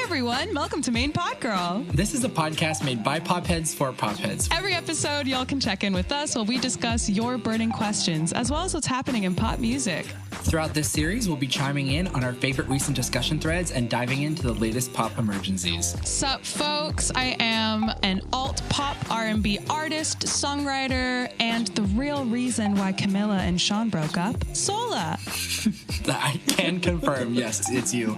everyone, welcome to Main Pod Girl. This is a podcast made by popheads for popheads. Every episode, y'all can check in with us while we discuss your burning questions, as well as what's happening in pop music. Throughout this series, we'll be chiming in on our favorite recent discussion threads and diving into the latest pop emergencies. Sup, folks? I am an alt-pop R&B artist, songwriter, and the real reason why Camilla and Sean broke up, Sola. I can confirm, yes, it's you.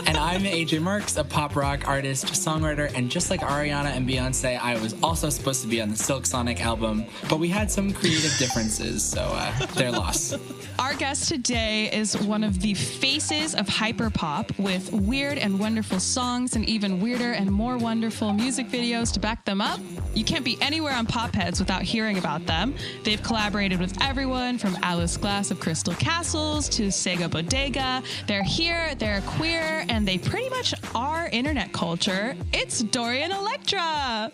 And I'm AJ Marks, a pop rock artist, songwriter, and just like Ariana and Beyonce, I was also supposed to be on the Silk Sonic album, but we had some creative differences, so their loss. Our guest today is one of the faces of hyperpop, with weird and wonderful songs and even weirder and more wonderful music videos to back them up. You can't be anywhere on Popheads without hearing about them. They've collaborated with everyone from Alice Glass of Crystal Castles to Sega Bodega. They're here, they're queer, and they pretty much are internet culture. It's Dorian Electra.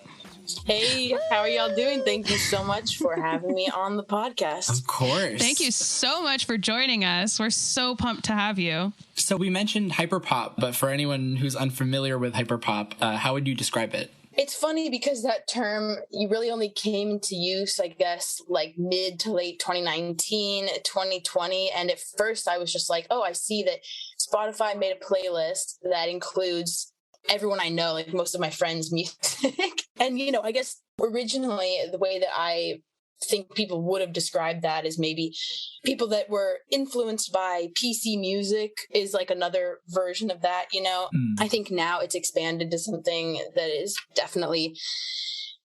Hey, how are y'all doing? Thank you so much for having me on the podcast. Of course. Thank you so much for joining us. We're so pumped to have you. So we mentioned hyperpop, but for anyone who's unfamiliar with hyperpop, how would you describe it? It's funny because that term, you really only came into use, I guess, like mid to late 2019, 2020. And at first I was just like, oh, I see that Spotify made a playlist that includes everyone I know, like most of my friends' music. And, you know, I guess originally the way that I think people would have described that is maybe people that were influenced by PC music is like another version of that, you know? I think now it's expanded to something that is definitely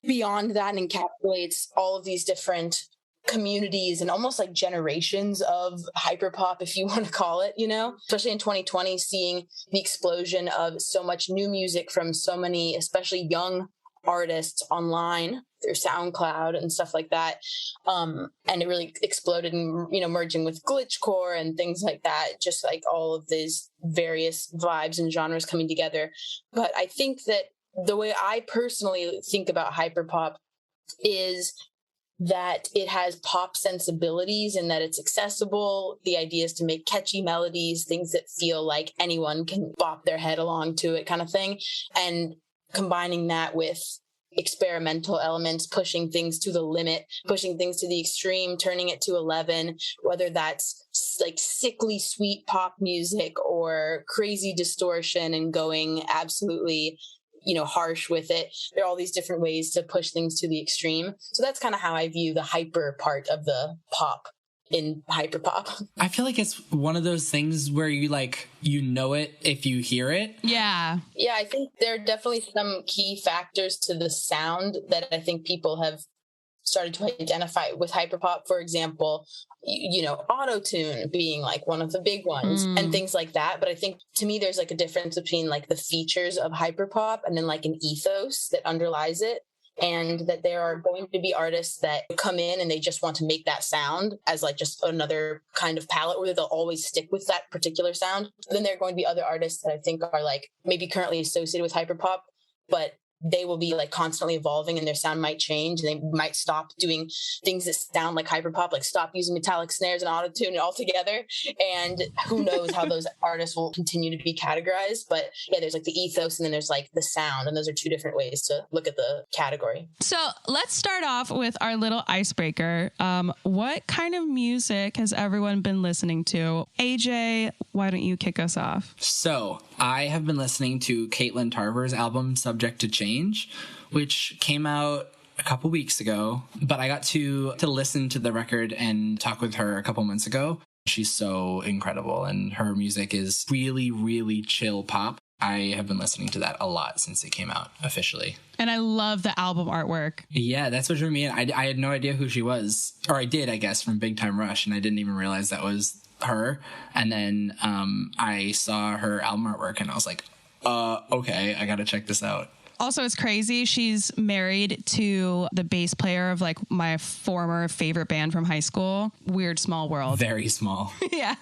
beyond that and encapsulates all of these different communities and almost like generations of hyperpop, if you want to call it, you know, especially in 2020, seeing the explosion of so much new music from so many, especially young artists online through SoundCloud and stuff like that. And it really exploded and, you know, merging with glitchcore and things like that, just like all of these various vibes and genres coming together. But I think that the way I personally think about hyperpop is that it has pop sensibilities and that it's accessible. The idea is to make catchy melodies, things that feel like anyone can bop their head along to it kind of thing. And combining that with experimental elements, pushing things to the limit, pushing things to the extreme, turning it to 11, whether that's like sickly sweet pop music or crazy distortion and going absolutely, you know, harsh with it. There are all these different ways to push things to the extreme. So that's kind of how I view the hyper part of the pop in hyperpop. I feel like it's one of those things where you like, you know it if you hear it. Yeah. Yeah, I think there are definitely some key factors to the sound that I think people have started to identify with hyperpop. For example, you know, auto-tune being like one of the big ones and things like that. But I think to me, there's like a difference between like the features of hyperpop and then like an ethos that underlies it. And that there are going to be artists that come in and they just want to make that sound as like just another kind of palette, or they'll always stick with that particular sound. Then there are going to be other artists that I think are like maybe currently associated with hyperpop, but they will be like constantly evolving and their sound might change and they might stop doing things that sound like hyperpop, like stop using metallic snares and autotune altogether. And who knows how those artists will continue to be categorized. But yeah, there's like the ethos and then there's like the sound. And those are two different ways to look at the category. So let's start off with our little icebreaker. What kind of music has everyone been listening to? AJ, why don't you kick us off? So I have been listening to Caitlin Tarver's album Subject to Change, which came out a couple weeks ago, but I got to listen to the record and talk with her a couple months ago. She's so incredible and her music is really, really chill pop. I have been listening to that a lot since it came out officially. And I love the album artwork. Yeah, that's what drew me in. I had no idea who she was, or I did, I guess, from Big Time Rush, and I didn't even realize that was her. And then I saw her album artwork and I was like, okay, I gotta check this out. Also, it's crazy. She's married to the bass player of like my former favorite band from high school. Weird small world. Very small. Yeah.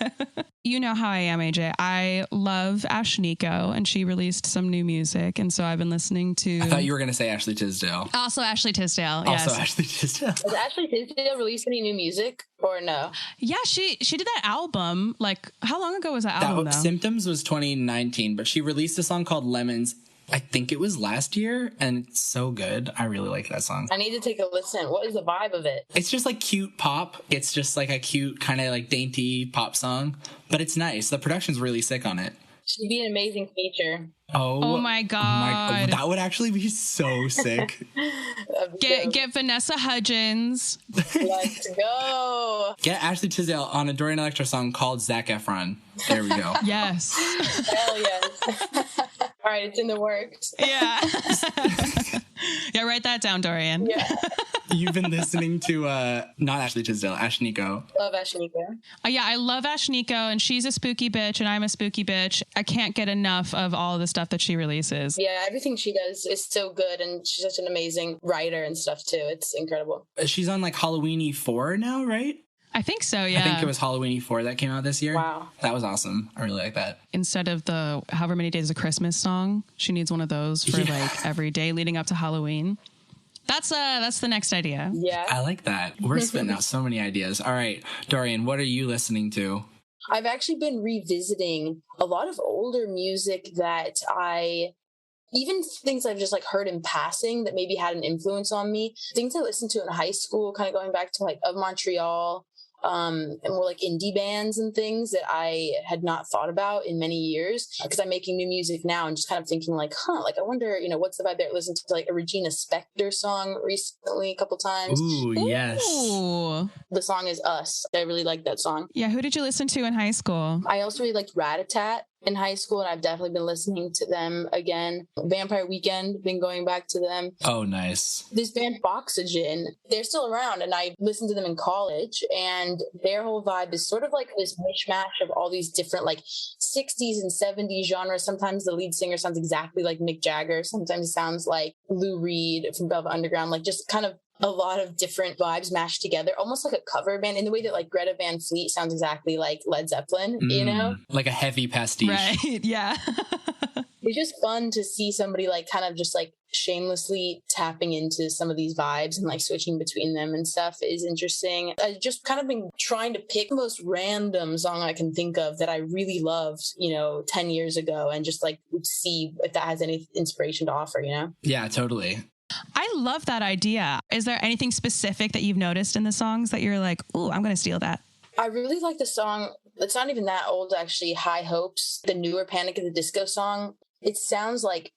You know how I am, AJ. I love Ashnikko, and she released some new music. And so I've been listening to... I thought you were going to say Ashley Tisdale. Also Ashley Tisdale, yes. Also Ashley Tisdale. Has Ashley Tisdale released any new music or no? Yeah, she did that album. Like, how long ago was that album, though? Symptoms was 2019, but she released a song called Lemons. I think it was last year, and it's so good. I really like that song. I need to take a listen. What is the vibe of it? It's just like cute pop. It's just like a cute kind of like dainty pop song, but it's nice. The production's really sick on it. Should be an amazing feature. Oh my God. That would actually be so sick. Get Vanessa Hudgens. Let's go. Get Ashley Tisdale on a Dorian Electra song called Zac Efron. There we go. Yes. Hell yes. All right, it's in the works. Yeah. Yeah, write that down, Dorian. Yeah. You've been listening to, not Ashley Tisdale, Ashnikko. Love Ashnikko. Yeah, I love Ashnikko, and she's a spooky bitch, and I'm a spooky bitch. I can't get enough of all of the stuff that she releases. Yeah, everything she does is so good, and she's such an amazing writer and stuff, too. It's incredible. She's on like Halloweeny 4 now, right? I think so, yeah. I think it was Halloweeny 4 that came out this year. Wow. That was awesome. I really like that. Instead of the however many days of Christmas song, she needs one of those for like every day leading up to Halloween. That's the next idea. Yeah. I like that. We're spitting out so many ideas. All right, Dorian, what are you listening to? I've actually been revisiting a lot of older music that even things I've just like heard in passing that maybe had an influence on me. Things I listened to in high school, kind of going back to like Of Montreal, and more like indie bands and things that I had not thought about in many years, because I'm making new music now and just kind of thinking like, like I wonder, what's the vibe there? I listened to like a Regina Spektor song recently a couple times. Ooh, yes. Ooh. The song is Us. I really like that song. Yeah, who did you listen to in high school? I also really liked Rat-a-Tat in high school, and I've definitely been listening to them again. Vampire Weekend, been going back to them. Oh, nice. This band Oxygen, they're still around, and I listened to them in college, and their whole vibe is sort of like this mishmash of all these different like 60s and 70s genres. Sometimes the lead singer sounds exactly like Mick Jagger. Sometimes it sounds like Lou Reed from Velvet Underground, like just kind of a lot of different vibes mashed together, almost like a cover band in the way that like Greta Van Fleet sounds exactly like Led Zeppelin, Like a heavy pastiche. Right, yeah. It's just fun to see somebody like kind of just like shamelessly tapping into some of these vibes and like switching between them and stuff is interesting. I've just kind of been trying to pick the most random song I can think of that I really loved, 10 years ago, and just like see if that has any inspiration to offer, Yeah, totally. I love that idea. Is there anything specific that you've noticed in the songs that you're like, ooh, I'm going to steal that? I really like the song. It's not even that old, actually. High Hopes, the newer Panic at the Disco song. It sounds like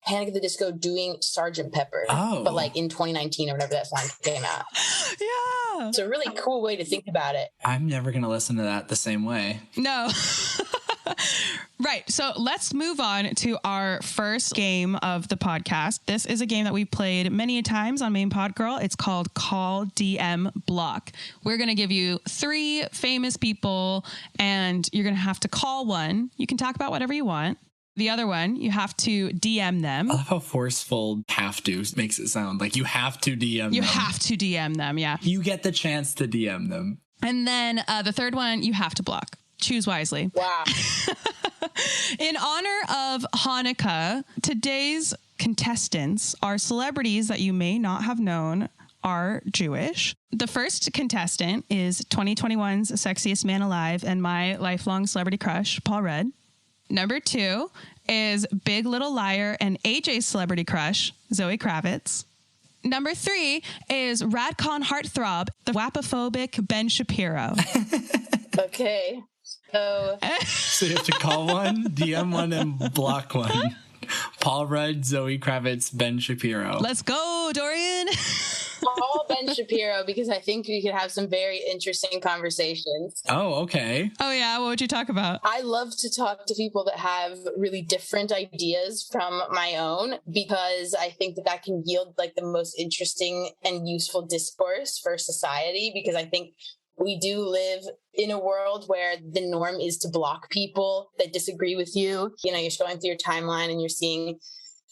Panic at the Disco doing Sgt. Pepper, but like in 2019 or whenever that song came out. Yeah. It's a really cool way to think about it. I'm never going to listen to that the same way. No. Right. So let's move on to our first game of the podcast. This is a game that we played many times on Main Pod Girl. It's called Call, DM, Block. We're going to give you 3 famous people, and you're going to have to call one. You can talk about whatever you want. The other one, you have to DM them. I love how forceful have to makes it sound. Like you have to DM them. You have to DM them, yeah. You get the chance to DM them. And then the third one, you have to block. Choose wisely. Wow. In honor of Hanukkah, today's contestants are celebrities that you may not have known are Jewish. The first contestant is 2021's Sexiest Man Alive and my lifelong celebrity crush, Paul Rudd. Number 2 is Big Little Liar and AJ's celebrity crush, Zoe Kravitz. Number 3 is Radcon Heartthrob, the wapophobic Ben Shapiro. Okay. So you have to call one, DM one, and block one. Paul Rudd, Zoe Kravitz, Ben Shapiro. Let's go, Dorian. call Ben Shapiro, because I think we could have some very interesting conversations. Oh, okay. Oh, yeah. What would you talk about? I love to talk to people that have really different ideas from my own, because I think that can yield like the most interesting and useful discourse for society, because I think we do live in a world where the norm is to block people that disagree with you. You know, you're scrolling through your timeline and you're seeing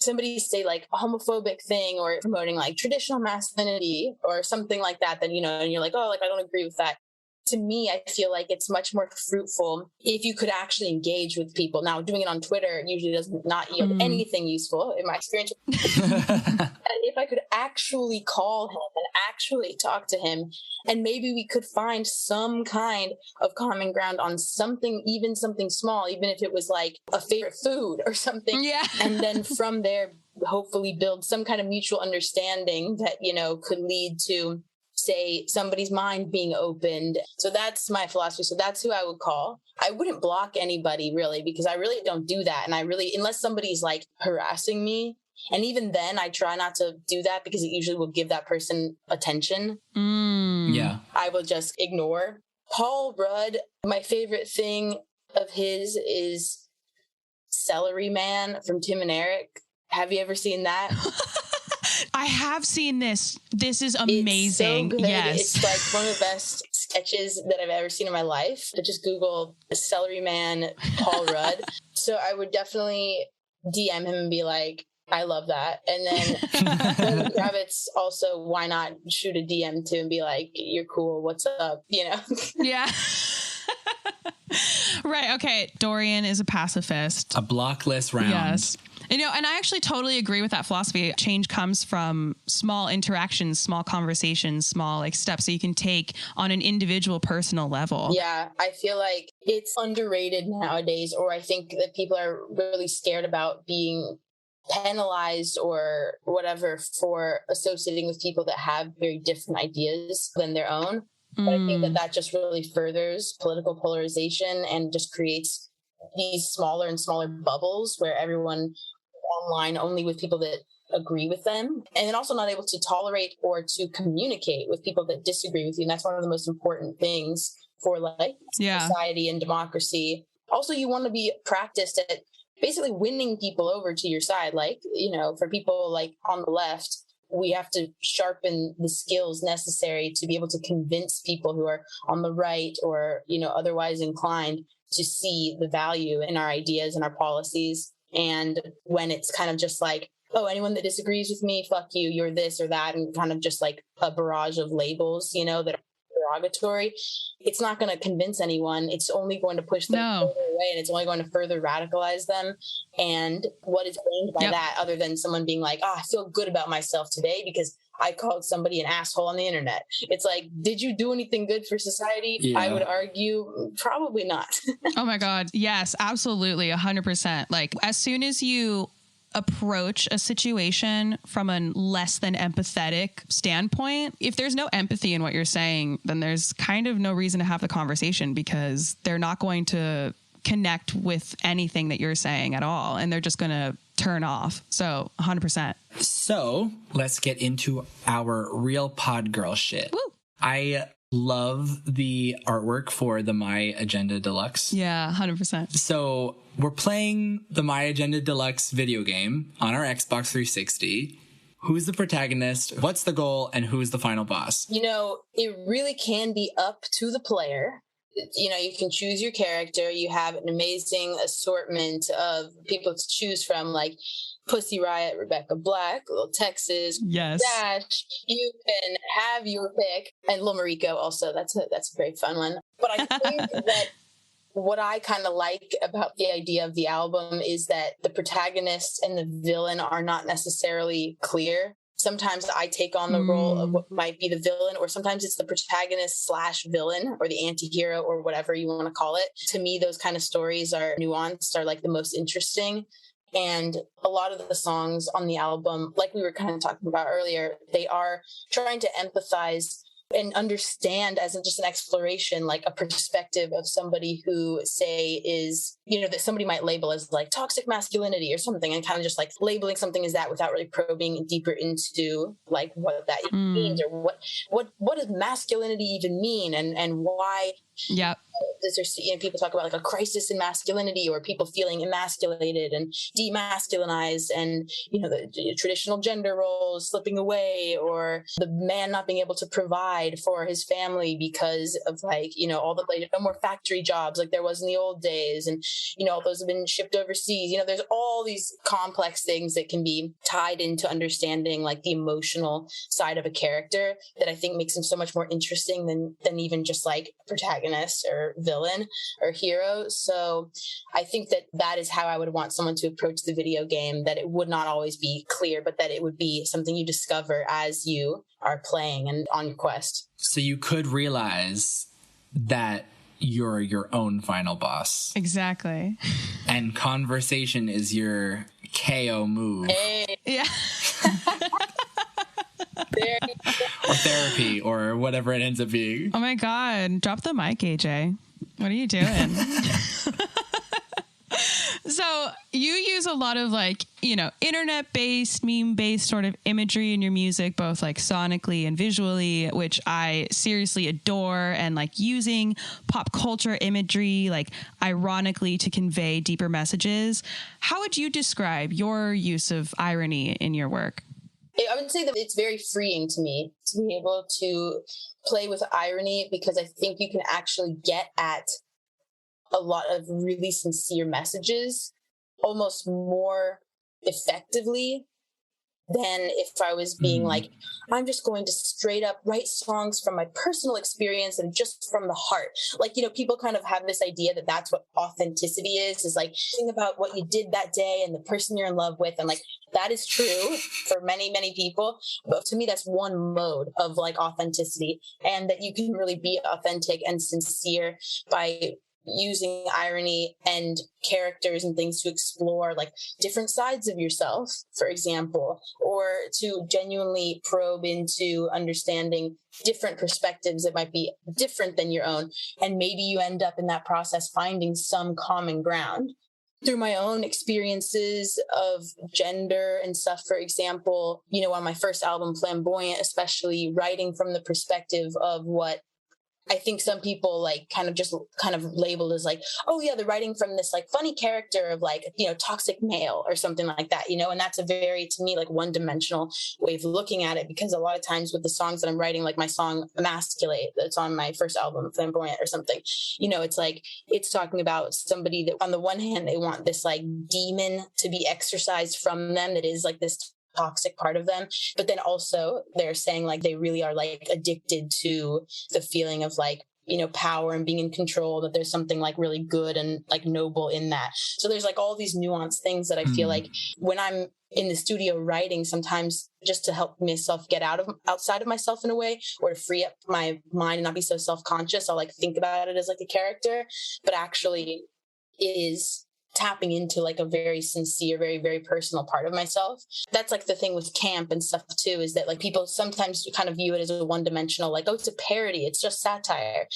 somebody say like a homophobic thing or promoting like traditional masculinity or something like that, then, and you're like, oh, like, I don't agree with that. To me, I feel like it's much more fruitful if you could actually engage with people. Now, doing it on Twitter usually does not yield anything useful in my experience. If I could actually call him and actually talk to him, and maybe we could find some kind of common ground on something, even something small, even if it was like a favorite food or something. Yeah. And then from there, hopefully build some kind of mutual understanding that, could lead to, say, somebody's mind being opened. So that's my philosophy. So that's who I would call. I wouldn't block anybody really, because I really don't do that. And I really, unless somebody's like harassing me, and even then I try not to do that because it usually will give that person attention. Yeah. I will just ignore. Paul Rudd, my favorite thing of his is Celery Man from Tim and Eric. Have you ever seen that? I have seen this. This is amazing. It's so good. Yes. It's like one of the best sketches that I've ever seen in my life. But just Google Celery Man Paul Rudd. So I would definitely DM him and be like, I love that. And then Lenny Kravitz also, why not shoot a DM to and be like, you're cool, what's up, Yeah. Right. Okay. Dorian is a pacifist. A blockless round. Yes. And I actually totally agree with that philosophy. Change comes from small interactions, small conversations, small like steps that you can take on an individual personal level. Yeah. I feel like it's underrated nowadays, or I think that people are really scared about being penalized or whatever for associating with people that have very different ideas than their own. But I think that just really furthers political polarization and just creates these smaller and smaller bubbles where everyone online only with people that agree with them, and then also not able to tolerate or to communicate with people that disagree with you. And that's one of the most important things for like society and democracy. Also, you want to be practiced at basically winning people over to your side. Like, for people like on the left, we have to sharpen the skills necessary to be able to convince people who are on the right or, otherwise inclined to see the value in our ideas and our policies. And when it's kind of just like, oh, anyone that disagrees with me, fuck you, you're this or that, and kind of just like a barrage of labels, that are derogatory, it's not going to convince anyone. It's only going to push them further away, and it's only going to further radicalize them. And what is gained by that, other than someone being like, I feel good about myself today because I called somebody an asshole on the internet. It's like, did you do anything good for society? Yeah. I would argue probably not. Oh my God. Yes, absolutely. 100%. Like, as soon as you approach a situation from a less than empathetic standpoint, if there's no empathy in what you're saying, then there's kind of no reason to have the conversation, because they're not going to connect with anything that you're saying at all, and they're just going to turn off. So 100%. So let's get into our real pod girl shit. Woo. I love the artwork for the My Agenda Deluxe. Yeah, 100%. So we're playing the My Agenda Deluxe video game on our Xbox 360. Who's the protagonist? What's the goal? And who's the final boss? It really can be up to the player. You can choose your character. You have an amazing assortment of people to choose from, like Pussy Riot, Rebecca Black, Lil Texas, yes, Dash. You can have your pick, and Lil Mariko also. That's a very fun one. But I think that what I kind of like about the idea of the album is that the protagonist and the villain are not necessarily clear. Sometimes I take on the role of what might be the villain, or sometimes it's the protagonist / villain, or the anti-hero, or whatever you want to call it. To me, those kind of stories are nuanced, are like the most interesting. And a lot of the songs on the album, like we were kind of talking about earlier, they are trying to empathize and understand, as in just an exploration, like a perspective of somebody who, say, is, that somebody might label as like toxic masculinity or something, and kind of just like labeling something as that without really probing deeper into like what that even means, or what does masculinity even mean, and why Yep. People talk about like a crisis in masculinity, or people feeling emasculated and demasculinized, and the traditional gender roles slipping away, or the man not being able to provide for his family because of all the no more factory jobs like there was in the old days, and all those have been shipped overseas. There's all these complex things that can be tied into understanding like the emotional side of a character that I think makes him so much more interesting than even just like protagonist or villain or hero. So I think that is how I would want someone to approach the video game, that it would not always be clear, but that it would be something you discover as you are playing and on your quest. So you could realize that you're your own final boss. Exactly. And conversation is your KO move. Hey. Yeah. Or therapy, or whatever it ends up being. Oh my God. Drop the mic, AJ. What are you doing? So you use a lot of internet-based, meme-based sort of imagery in your music, both like sonically and visually, which I seriously adore, and like using pop culture imagery, like ironically to convey deeper messages. How would you describe your use of irony in your work? I would say that it's very freeing to me to be able to play with irony, because I think you can actually get at a lot of really sincere messages almost more effectively than if I was being like, I'm just going to straight up write songs from my personal experience and just from the heart. Like, people kind of have this idea that that's what authenticity is like, think about what you did that day and the person you're in love with. And like, that is true for many, many people. But to me, that's one mode of like authenticity, and that you can really be authentic and sincere by using irony and characters and things to explore like different sides of yourself, for example, or to genuinely probe into understanding different perspectives that might be different than your own. And maybe you end up in that process finding some common ground. Through my own experiences of gender and stuff, for example, on my first album, Flamboyant, especially writing from the perspective of what I think some people like kind of labeled as like, oh yeah, they're writing from this like funny character of like, toxic male or something like that, and that's a very, to me, like one-dimensional way of looking at it, because a lot of times with the songs that I'm writing, like my song Emasculate, that's on my first album, Flamboyant or something, it's like, it's talking about somebody that on the one hand, they want this like demon to be exorcised from them that is like this toxic part of them, but then also they're saying like they really are like addicted to the feeling of like power and being in control, that there's something like really good and like noble in that. So there's like all these nuanced things that I feel like when I'm in the studio writing, sometimes just to help myself get outside of myself in a way, or to free up my mind and not be so self-conscious, I'll like think about it as like a character, but actually it is tapping into like a very sincere, very, very personal part of myself. That's like the thing with camp and stuff too, is that like people sometimes kind of view it as a one-dimensional, like, oh, it's a parody, it's just satire,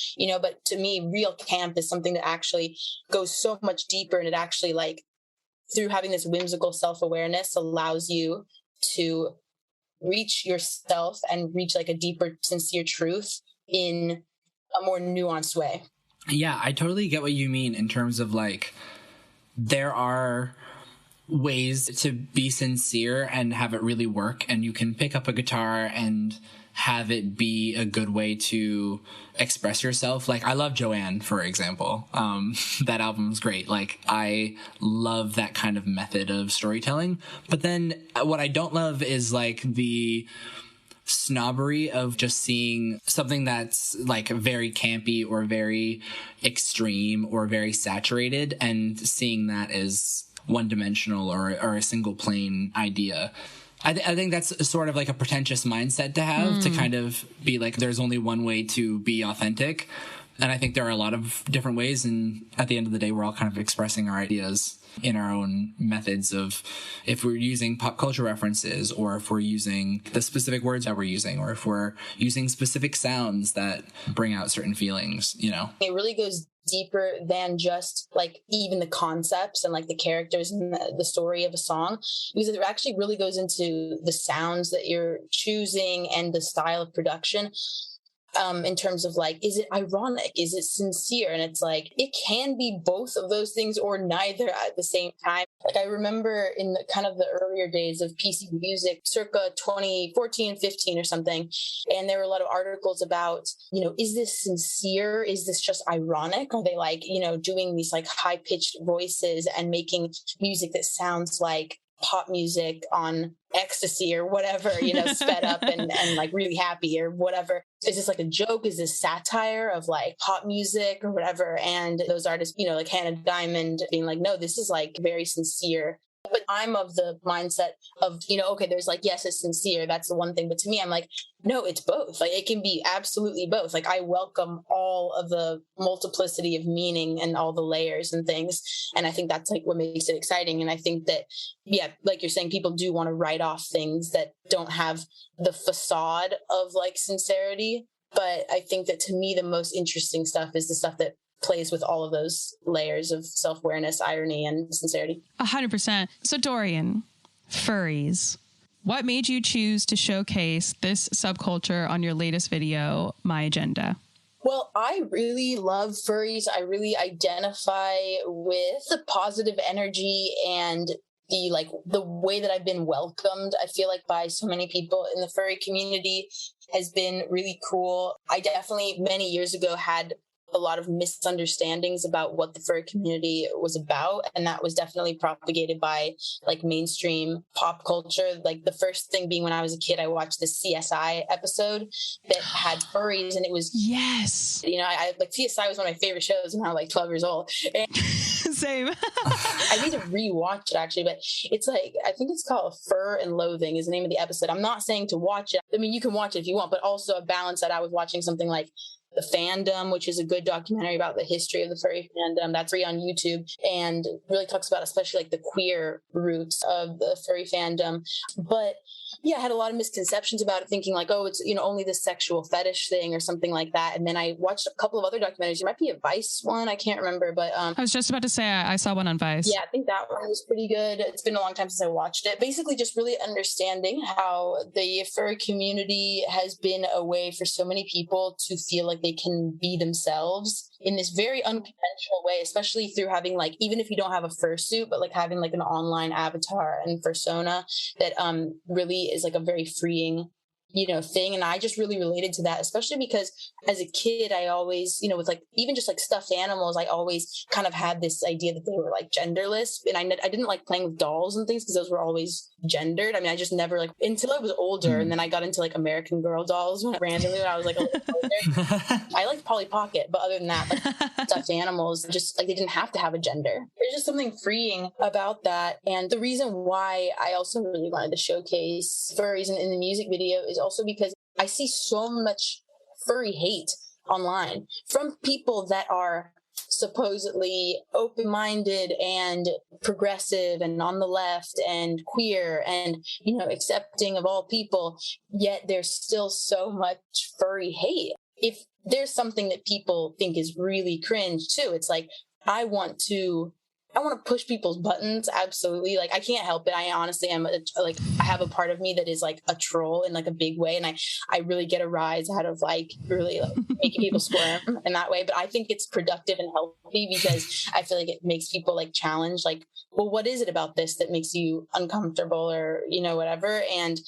but to me, real camp is something that actually goes so much deeper, and it actually like through having this whimsical self-awareness allows you to reach yourself and reach like a deeper, sincere truth in a more nuanced way. Yeah, I totally get what you mean in terms of like, there are ways to be sincere and have it really work, and you can pick up a guitar and have it be a good way to express yourself. Like, I love Joanne, for example. That album's great. Like, I love that kind of method of storytelling. But then what I don't love is like the snobbery of just seeing something that's like very campy or very extreme or very saturated and seeing that as one-dimensional or a single plane idea. I think that's sort of like a pretentious mindset to have, to kind of be like, there's only one way to be authentic. And I think there are a lot of different ways, and at the end of the day, we're all kind of expressing our ideas in our own methods of, if we're using pop culture references, or if we're using the specific words that we're using, or if we're using specific sounds that bring out certain feelings, It really goes deeper than just like even the concepts and like the characters and the story of a song, because it actually really goes into the sounds that you're choosing and the style of production. in terms of like, is it ironic? Is it sincere? And it's like, it can be both of those things or neither at the same time. Like I remember in the kind of the earlier days of PC music, circa 2014, 15 or something. And there were a lot of articles about, you know, is this sincere? Is this just ironic? Are they like, you know, doing these like high pitched voices and making music that sounds like pop music on ecstasy or whatever, you know, sped up and like really happy or whatever. Is this like a joke? Is this satire of like pop music or whatever? And those artists, you know, like Hannah Diamond being like, no, this is like very sincere. But I'm of the mindset of, you know, okay, there's like, yes, it's sincere. That's the one thing. But to me, I'm like, no, it's both. Like it can be absolutely both. Like I welcome all of the multiplicity of meaning and all the layers and things. And I think that's like what makes it exciting. And I think that, yeah, like you're saying, people do want to write off things that don't have the facade of like sincerity. But I think that to me, the most interesting stuff is the stuff that plays with all of those layers of self-awareness, irony, and sincerity. 100%. So Dorian, furries. What made you choose to showcase this subculture on your latest video, My Agenda? Well, I really love furries. I really identify with the positive energy and the way that I've been welcomed, I feel like, by so many people in the furry community has been really cool. I definitely many years ago had a lot of misunderstandings about what the furry community was about. And that was definitely propagated by like mainstream pop culture. Like the first thing being when I was a kid, I watched this CSI episode that had furries and it was, yes, you know, I like CSI was one of my favorite shows when I was like 12 years old. And same. I need to rewatch it actually, but it's like, I think it's called Fur and Loathing is the name of the episode. I'm not saying to watch it. I mean, you can watch it if you want, but also a balance that I was watching something like The Fandom, which is a good documentary about the history of the furry fandom. That's free on YouTube and really talks about especially like the queer roots of the furry fandom. But yeah, I had a lot of misconceptions about it, thinking like, oh, it's, you know, only the sexual fetish thing or something like that. And then I watched a couple of other documentaries. There might be a Vice one, I can't remember, but I was just about to say I saw one on Vice. Yeah, I think that one was pretty good. It's been a long time since I watched it. Basically, just really understanding how the furry community has been a way for so many people to feel like they can be themselves in this very unconventional way, especially through having like, even if you don't have a fursuit, but like having like an online avatar and persona that really is like a very freeing, you know, thing. And I just really related to that, especially because as a kid, I always, you know, with like, even just like stuffed animals, I always kind of had this idea that they were like genderless. And I didn't like playing with dolls and things because those were always gendered. I mean, I just never like, until I was older. And then I got into like American Girl dolls randomly when I was like a little older. I liked Polly Pocket, but other than that, like stuffed animals, just like they didn't have to have a gender. There's just something freeing about that. And the reason why I also really wanted to showcase furries in the music video is also because I see so much furry hate online from people that are supposedly open-minded and progressive and on the left and queer and, you know, accepting of all people, yet there's still so much furry hate. If there's something that people think is really cringe too, it's like, I want to push people's buttons. Absolutely. Like I can't help it. I honestly am like, I have a part of me that is like a troll in like a big way. And I really get a rise out of like really like making people squirm in that way. But I think it's productive and healthy because I feel like it makes people like challenge, like, well, what is it about this that makes you uncomfortable or, you know, whatever. And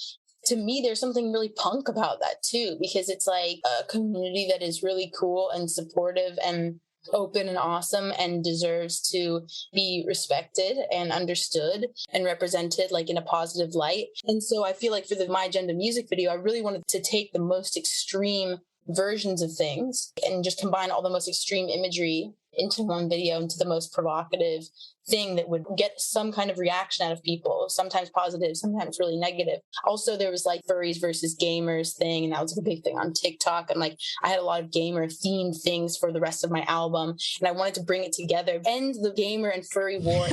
to me, there's something really punk about that too, because it's like a community that is really cool and supportive and open and awesome and deserves to be respected and understood and represented like in a positive light. And so I feel like for the My Agenda music video, I really wanted to take the most extreme versions of things and just combine all the most extreme imagery into one video, into the most provocative thing that would get some kind of reaction out of people, sometimes positive, sometimes really negative. Also, there was like furries versus gamers thing, and that was like a big thing on TikTok. And like I had a lot of gamer themed things for the rest of my album, and I wanted to bring it together, end the gamer and furry war.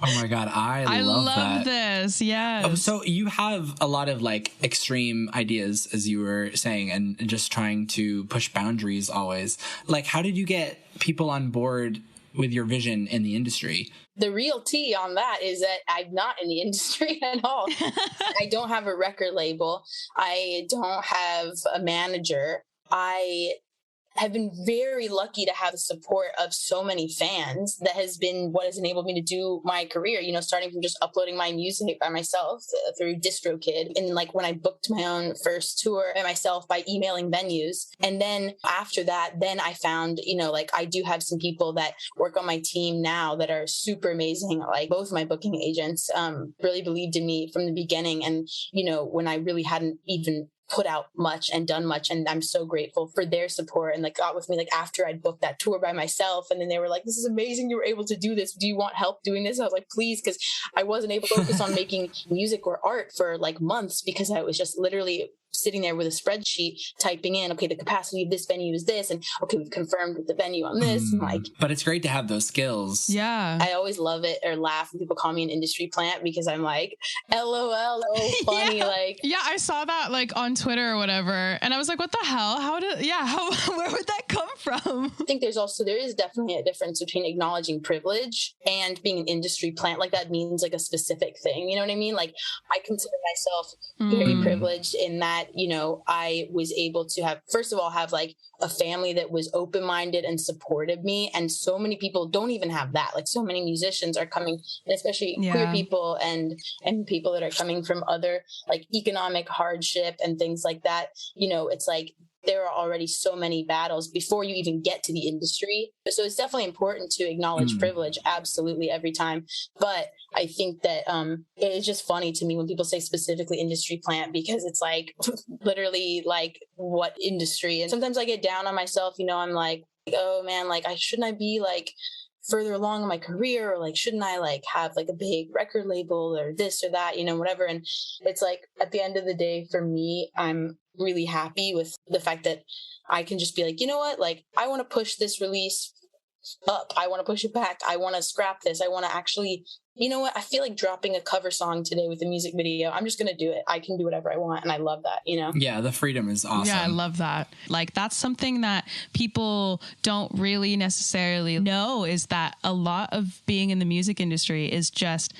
Oh my God, I love that. This, yes. So you have a lot of like extreme ideas, as you were saying, and just trying to push boundaries always. Like, how did you get people on board with your vision in the industry? the real tea on that is that I'm not in the industry at all. I don't have a record label. I don't have a manager. I have been very lucky to have the support of so many fans. That has been what has enabled me to do my career, you know, starting from just uploading my music by myself through DistroKid. And like when I booked my own first tour by myself by emailing venues. And then after that, then I found, you know, like I do have some people that work on my team now that are super amazing. Like both my booking agents really believed in me from the beginning. And, you know, when I really hadn't even put out much and done much, and I'm so grateful for their support and like got with me like after I'd booked that tour by myself, and then they were like, this is amazing, you were able to do this, do you want help doing this? I was like, please, because I wasn't able to focus on making music or art for like months because I was just literally sitting there with a spreadsheet typing in, okay, the capacity of this venue is this, and okay, we've confirmed with the venue on this. And like, but it's great to have those skills. Yeah. I always love it or laugh when people call me an industry plant because I'm like, LOL, oh funny. Yeah. Like, yeah, I saw that like on Twitter or whatever, and I was like, what the hell? Where would that come from? I think there is definitely a difference between acknowledging privilege and being an industry plant. Like that means like a specific thing, you know what I mean? Like I consider myself very privileged in that, you know, I was able to have, first of all, have like a family that was open-minded and supported me. And so many people don't even have that. Like so many musicians are coming, and especially queer people and people that are coming from other like economic hardship and things like that. You know, it's like there are already so many battles before you even get to the industry. So it's definitely important to acknowledge privilege, absolutely, every time. But I think that it's just funny to me when people say specifically industry plant, because it's like literally like what industry? And sometimes I get down on myself, you know, I'm like, oh man, like shouldn't I be like further along in my career, or like shouldn't I like have like a big record label or this or that, you know, whatever. And it's like at the end of the day, for me, I'm really happy with the fact that I can just be like, you know what, like I want to push this release up, I want to push it back, I want to scrap this, I want to actually, you know what, I feel like dropping a cover song today with a music video, I'm just gonna do it, I can do whatever I want, and I love that, you know. Yeah, the freedom is awesome. Yeah, I love that. Like that's something that people don't really necessarily know, is that a lot of being in the music industry is just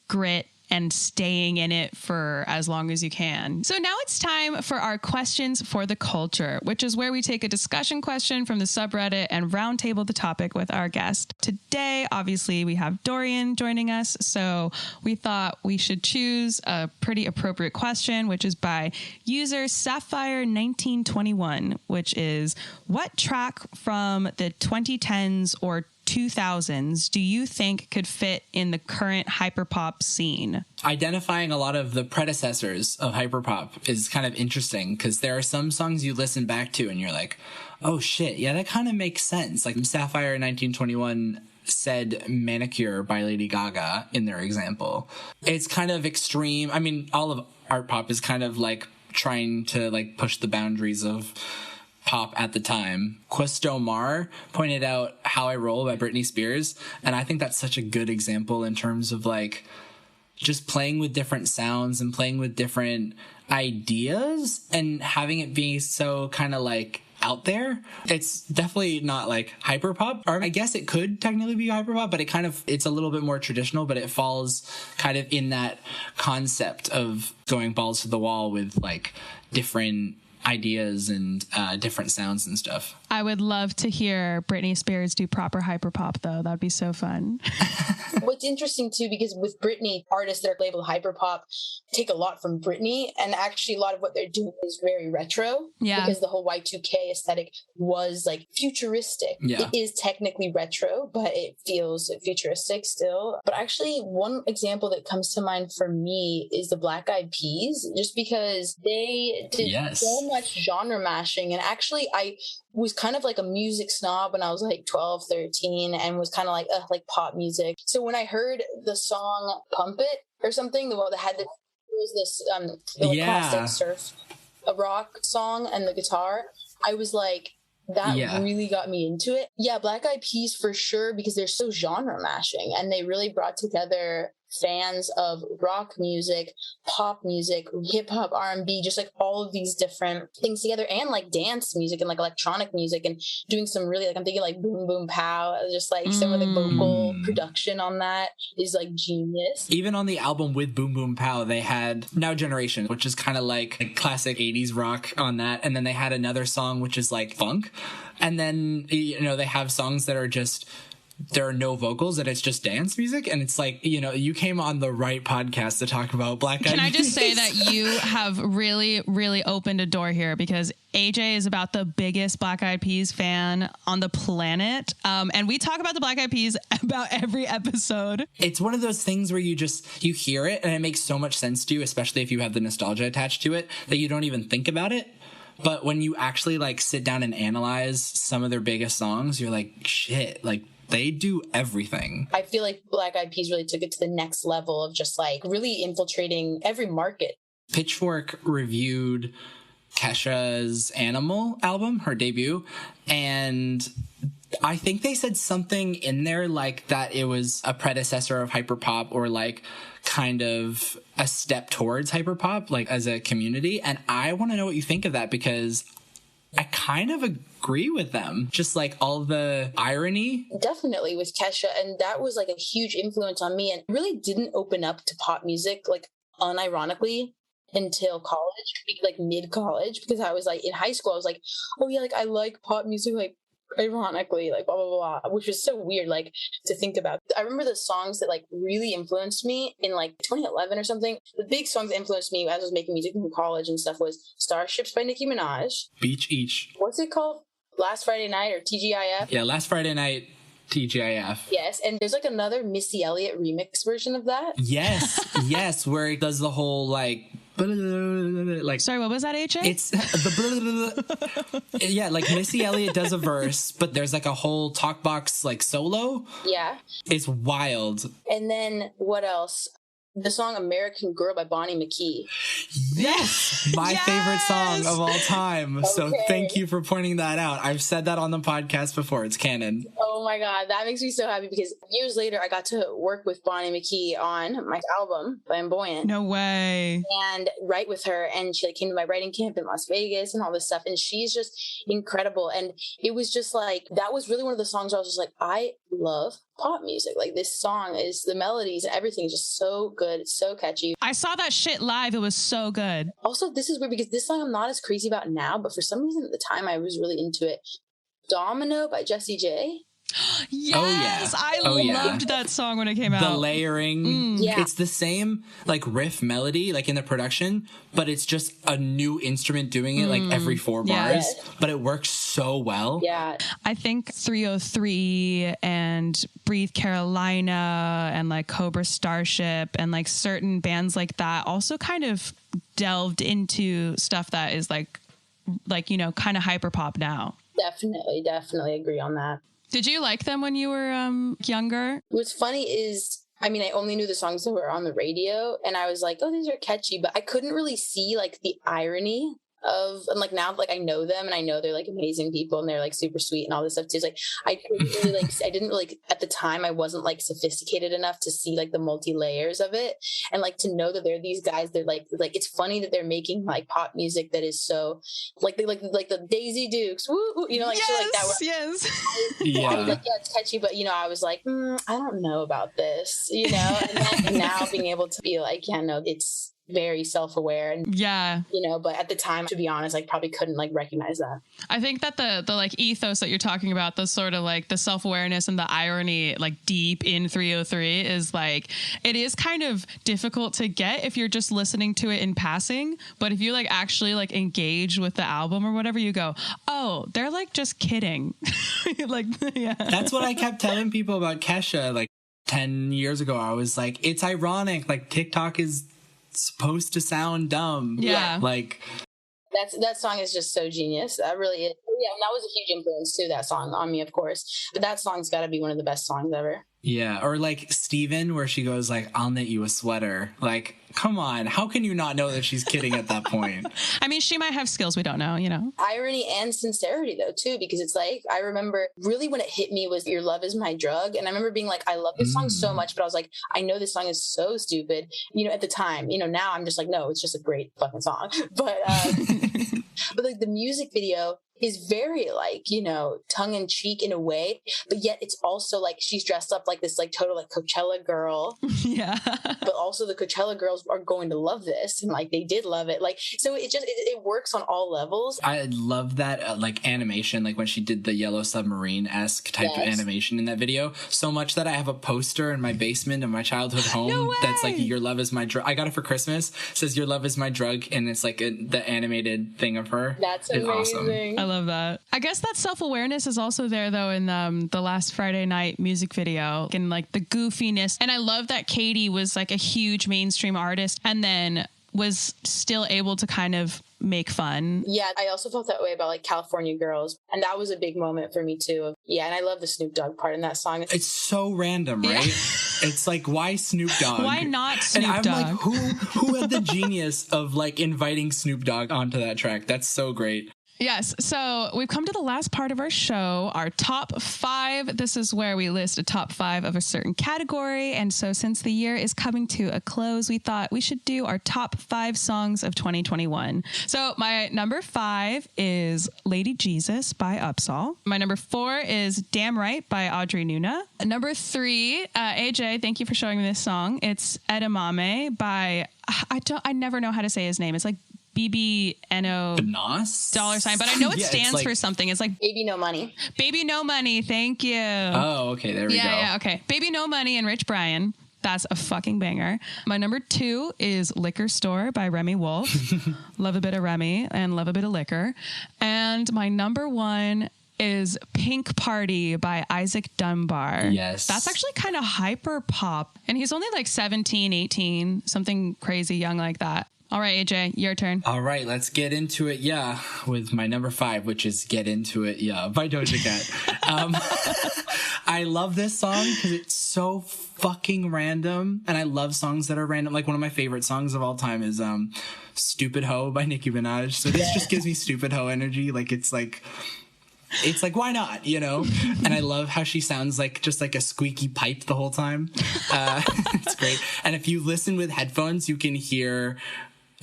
grit and staying in it for as long as you can. So now it's time for our questions for the culture, which is where we take a discussion question from the subreddit and roundtable the topic with our guest. Today, obviously, we have Dorian joining us, so we thought we should choose a pretty appropriate question, which is by user Sapphire1921, which is, what track from the 2010s or 2000s do you think could fit in the current hyperpop scene? Identifying a lot of the predecessors of hyperpop is kind of interesting, because there are some songs you listen back to and you're like, oh shit, yeah, that kind of makes sense. Like Sapphire 1921 said Manicure by Lady Gaga in their example. It's kind of extreme. I mean, all of art pop is kind of like trying to like push the boundaries of pop at the time. Questo Mar pointed out How I Roll by Britney Spears, and I think that's such a good example in terms of like just playing with different sounds and playing with different ideas and having it be so kind of like out there. It's definitely not like hyperpop, or I guess it could technically be hyperpop, but it's a little bit more traditional, but it falls kind of in that concept of going balls to the wall with like different ideas and different sounds and stuff. I would love to hear Britney Spears do proper hyperpop, though. That'd be so fun. What's interesting too, because with Britney, artists that are labeled hyperpop take a lot from Britney, and actually a lot of what they're doing is very retro. Yeah. Because the whole Y2K aesthetic was like futuristic. Yeah. It is technically retro, but it feels futuristic still. But actually, one example that comes to mind for me is the Black Eyed Peas, just because they did so much genre mashing. And actually, I was kind of like a music snob when I was like 12, 13, and was kind of like pop music. So when I heard the song Pump It or something, the one that had the acoustic surf, a rock song and the guitar, I was like, that really got me into it. Yeah, Black Eyed Peas for sure, because they're so genre mashing, and they really brought together fans of rock music, pop music, hip hop, R&B, just like all of these different things together, and like dance music and like electronic music, and doing some really, like, I'm thinking like Boom Boom Pow, just like some of the vocal production on that is like genius. Even on the album with Boom Boom Pow, they had Now Generation, which is kind of like classic 80s rock on that, and then they had another song which is like funk, and then, you know, they have songs that are just, there are no vocals and it's just dance music, and it's like, you know, you came on the right podcast to talk about Black Eyed Peas. Can I just say that you have really, really opened a door here, because AJ is about the biggest Black Eyed Peas fan on the planet. And we talk about the Black Eyed Peas about every episode. It's one of those things where you hear it and it makes so much sense to you, especially if you have the nostalgia attached to it, that you don't even think about it. But when you actually like sit down and analyze some of their biggest songs, you're like, shit, like, they do everything. I feel like Black Eyed Peas really took it to the next level of just like really infiltrating every market. Pitchfork reviewed Kesha's Animal album, her debut, and I think they said something in there like that it was a predecessor of Hyperpop, or like kind of a step towards Hyperpop, like as a community. And I want to know what you think of that, because I kind of agree with them. Just like all the irony. Definitely with Kesha. And that was like a huge influence on me, and really didn't open up to pop music, like unironically, until college, like mid-college, because I was like in high school, I was like, oh yeah, like I like pop music, like ironically, like blah, blah, blah, which was so weird, like to think about. I remember the songs that like really influenced me in like 2011 or something. The big songs that influenced me as I was making music in college and stuff was Starships by Nicki Minaj. Beach Each. What's it called? Last Friday Night, or TGIF? Yeah, Last Friday Night, TGIF. Yes, and there's like another Missy Elliott remix version of that. Yes, yes, where it does the whole like... like, sorry, what was that, AJ? It's the yeah, like Missy Elliott does a verse, but there's like a whole talk box like solo. Yeah, it's wild. And then what else? The song American Girl by Bonnie Mckee. Yes! My favorite song of all time. Okay. So thank you for pointing that out. I've said that on the podcast before. It's canon. Oh my God. That makes me so happy, because years later I got to work with Bonnie Mckee on my album, Flamboyant. No way. And write with her. And she like came to my writing camp in Las Vegas and all this stuff. And she's just incredible. And it was just like, that was really one of the songs where I was just like, I love pop music. Like, this song is, the melodies and everything is just so good. It's so catchy. I saw that shit live. It was so good. Also, this is weird, because this song I'm not as crazy about now, but for some reason at the time I was really into it. Domino by Jessie J. Yes, I loved that song when it came out. The layering, it's the same like riff melody, like in the production, but it's just a new instrument doing it like every 4 bars, but it works so well. Yeah, I think 303 and Breathe Carolina and like Cobra Starship and like certain bands like that also kind of delved into stuff that is like you know, kind of hyperpop now. Definitely agree on that. Did you like them when you were younger? What's funny is, I mean, I only knew the songs that were on the radio, and I was like, oh, these are catchy, but I couldn't really see like the irony of, and like now, like I know them and I know they're like amazing people and they're like super sweet and all this stuff too. It's like I didn't really at the time, I wasn't like sophisticated enough to see like the multi layers of it, and like to know that they're these guys. They're like it's funny that they're making like pop music that is so like they like the Daisy Dukes, woo, you know, like shit like that. Yes. I was like, yeah, it's catchy, but you know, I was like, I don't know about this, you know, and then now being able to be like, yeah, no, it's very self-aware, and you know, but at the time, to be honest, like probably couldn't like recognize that. I think that the like ethos that you're talking about, the sort of like the self-awareness and the irony like deep in 303 is like, it is kind of difficult to get if you're just listening to it in passing, but if you like actually like engage with the album or whatever, you go, oh, they're like just kidding. Like, yeah, that's what I kept telling people about Kesha like 10 years ago. I was like, it's ironic, like TikTok is supposed to sound dumb. Yeah. Like that song is just so genius. That really is. Yeah, and that was a huge influence too, that song on me, of course. But that song's got to be one of the best songs ever. Yeah, or like Steven, where she goes like, I'll knit you a sweater. Like, Come on. How can you not know that she's kidding at that point? I mean, she might have skills we don't know, you know? Irony and sincerity, though, too, because it's like, I remember really when it hit me was Your Love Is My Drug. And I remember being like, I love this song so much, but I was like, I know this song is so stupid, you know, at the time. You know, now I'm just like, no, it's just a great fucking song. But but like the music video is very like, you know, tongue in cheek in a way, but yet it's also like she's dressed up like this like total like Coachella girl. Yeah. But also the Coachella girls are going to love this, and like they did love it. Like, so it works on all levels. I love that like animation, like when she did the Yellow Submarine-esque type of animation in that video, so much that I have a poster in my basement of my childhood home that's like Your Love Is My Drug. I got it for Christmas. It says Your Love Is My Drug, and it's like the animated thing of her. That's amazing. Awesome. I love that. I guess that self-awareness is also there though in the Last Friday Night music video, and like the goofiness. And I love that Katie was like a huge mainstream artist and then was still able to kind of make fun. Yeah, I also felt that way about like California Girls, and that was a big moment for me too. Yeah, and I love the Snoop Dogg part in that song. It's so random, right? Yeah. It's like, why Snoop Dogg? Why not Snoop Dogg? And I'm Dogg? like, who had the genius of like inviting Snoop Dogg onto that track? That's so great. Yes. So we've come to the last part of our show, our top 5. This is where we list a top 5 of a certain category. And so since the year is coming to a close, we thought we should do our top 5 songs of 2021. So my number 5 is Lady Jesus by Upsall. My number 4 is Damn Right by Audrey Nuna. Number 3, AJ, thank you for showing me this song. It's Edamame by, I never know how to say his name. It's like BBNO $, but I know it stands like, for something. It's like Baby No Money. Baby No Money. Thank you. Oh, okay. There we go. Yeah. Okay. Baby No Money and Rich Brian. That's a fucking banger. My number 2 is Liquor Store by Remy Wolf. Love a bit of Remy and love a bit of liquor. And my number 1 is Pink Party by Isaac Dunbar. Yes. That's actually kind of hyper pop. And he's only like 17, 18, something crazy young like that. All right, AJ, your turn. All right, let's get into it, yeah, with my number 5, which is Get Into It, yeah, by Doja Cat. I love this song because it's so fucking random, and I love songs that are random. Like, one of my favorite songs of all time is Stupid Ho by Nicki Minaj. So this just gives me Stupid Ho energy. Like, it's like, why not, you know? And I love how she sounds like just like a squeaky pipe the whole time. It's great. And if you listen with headphones, you can hear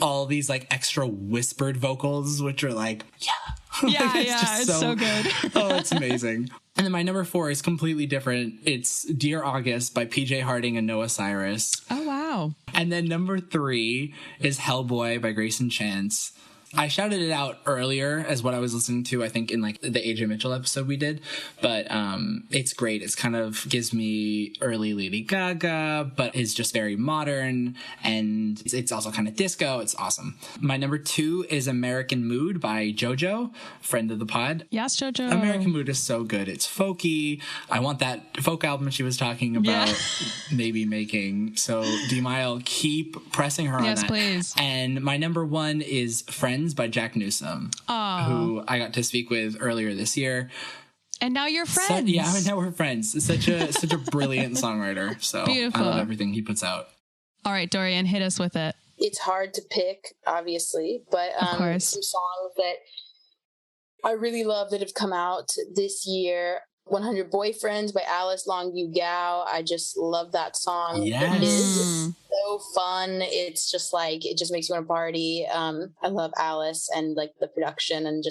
all these like extra whispered vocals, which are like, it's so good. Oh, it's amazing. And then my number 4 is completely different. It's Dear August by PJ Harding and Noah Cyrus. Oh, wow. And then number 3 is Hellboy by Grayson Chance. I shouted it out earlier as what I was listening to, I think, in like the AJ Mitchell episode we did. But it's great. It's kind of gives me early Lady Gaga, but is just very modern. And it's also kind of disco. It's awesome. My number 2 is American Mood by JoJo, friend of the pod. Yes, JoJo. American Mood is so good. It's folky. I want that folk album she was talking about maybe making. So D-Mile, keep pressing her on that. Yes, please. And my number 1 is Friends by Jack Newsom, who I got to speak with earlier this year. And now you're friends. And now we're friends. Such a brilliant songwriter. So beautiful. I love everything he puts out. All right, Dorian, hit us with it. It's hard to pick, obviously, but some songs that I really love that have come out this year. 100 Boyfriends by Alice Long Yu Gao. I just love that song. Yes. It is so fun. It's just like, it just makes you want to party. I love Alice and like the production, and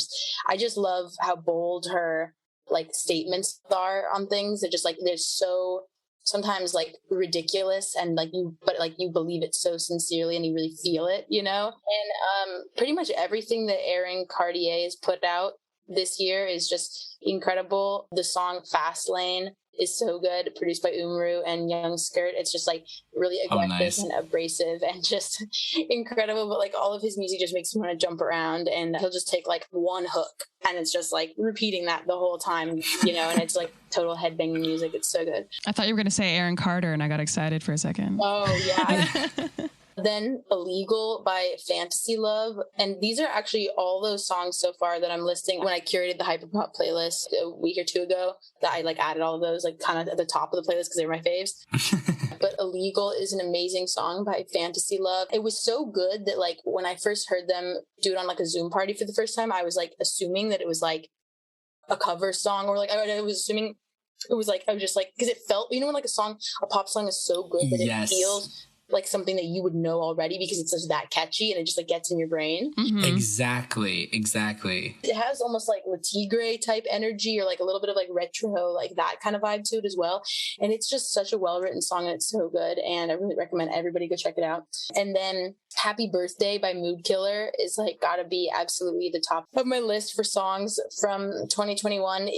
I just love how bold her like statements are on things. They're just like, they're so sometimes like ridiculous, and like you believe it so sincerely and you really feel it, you know? And pretty much everything that Erin Cartier has put out this year is just incredible. The song Fast Lane is so good, produced by Umru and Young Skirt. It's just like really aggressive and abrasive and just incredible. But like all of his music just makes me want to jump around, and he'll just take like one hook and it's just like repeating that the whole time, you know, and it's like total headbanging music. It's so good. I thought you were going to say Aaron Carter and I got excited for a second. Oh yeah. Then Illegal by Fantasy Love. And these are actually all those songs so far that I'm listing. When I curated the Hyperpop playlist a week or 2 ago, that I like added all of those like kind of at the top of the playlist because they were my faves. but Illegal is an amazing song by Fantasy Love. It was so good that like when I first heard them do it on like a Zoom party for the first time, I was like assuming that it was like a cover song, or like I was assuming it was like, I was just like, because it felt, you know, when like a pop song is so good that it feels like something that you would know already because it's just that catchy and it just like gets in your brain. Mm-hmm. Exactly. It has almost like Le Tigre type energy, or like a little bit of like retro, like that kind of vibe to it as well. And it's just such a well-written song and it's so good. And I really recommend everybody go check it out. And then Happy Birthday by Mood Killer is like gotta be absolutely the top of my list for songs from 2021.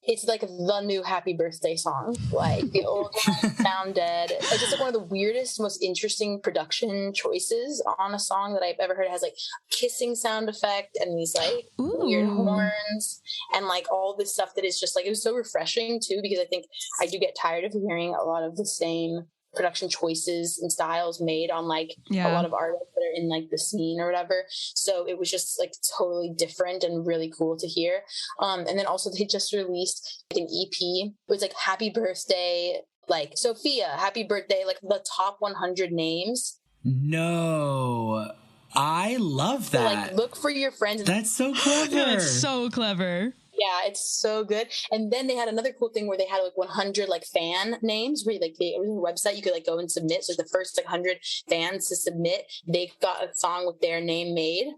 It's like the new Happy Birthday song. Like the old ones sound dead. It's just like one of the weirdest, most interesting production choices on a song that I've ever heard. It has like kissing sound effect and these like weird horns and like all this stuff that is just like, it was so refreshing too, because I think I do get tired of hearing a lot of the same production choices and styles made on like a lot of artists that are in like the scene or whatever. So it was just like totally different and really cool to hear. And then also they just released like an EP. It was like Happy Birthday, like Sophia, Happy Birthday, like the top 100 names. No, I love that. So, like look for your friends. That's so clever. That's so clever. Yeah, it's so good. And then they had another cool thing where they had like 100 like fan names where like it was a website you could like go and submit. So the first like 100 fans to submit, they got a song with their name made.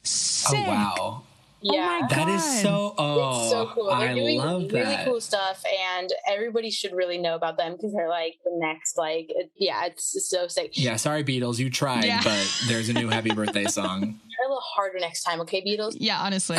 Sick. Oh wow. Yeah, oh that is so. it's so cool. They're doing love really that. cool stuff, and everybody should really know about them because they're like the next like it's so sick. Yeah, sorry Beatles, you tried, but there's a new Happy Birthday song. Try a little harder next time, okay, Beatles? Yeah, honestly.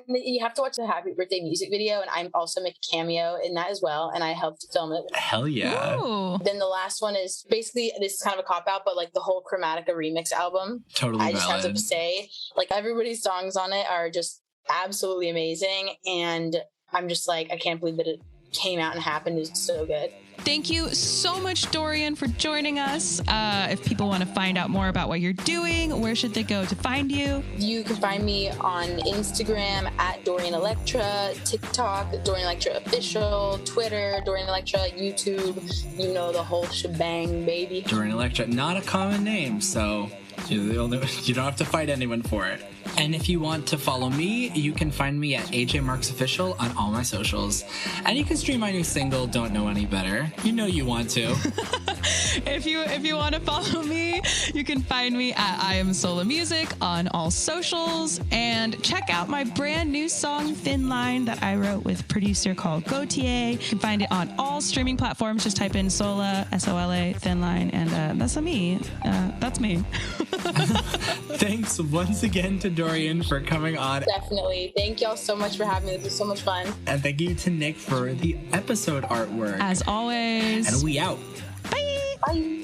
You have to watch the Happy Birthday music video, and I'm also make a cameo in that as well, and I helped film it. Hell yeah. Ooh. Then the last one is basically, this is kind of a cop-out, but like the whole Chromatica remix album. Totally I just valid. have to say, like everybody's songs on it are just absolutely amazing, and I'm just like, I can't believe that it came out and happened. It's so good. Thank you so much, Dorian, for joining us. If people want to find out more about what you're doing, where should they go to find you? You can find me on Instagram at Dorian Electra, TikTok, Dorian Electra Official, Twitter, Dorian Electra, YouTube, you know, the whole shebang, baby. Dorian Electra, not a common name, so you don't have to fight anyone for it. And if you want to follow me, you can find me at AJ Marks Official on all my socials. And you can stream my new single, Don't Know Any Better. You know you want to. If you want to follow me, you can find me at I Am Sola Music on all socials. And check out my brand new song, Thin Line, that I wrote with a producer called Gautier. You can find it on all streaming platforms. Just type in Sola, S-O-L-A, Thin Line, and that's me. That's me. Thanks once again to Dorian for coming on. Definitely. Thank y'all so much for having me. This was so much fun. And thank you to Nick for the episode artwork. As always. And we out. Bye. Bye.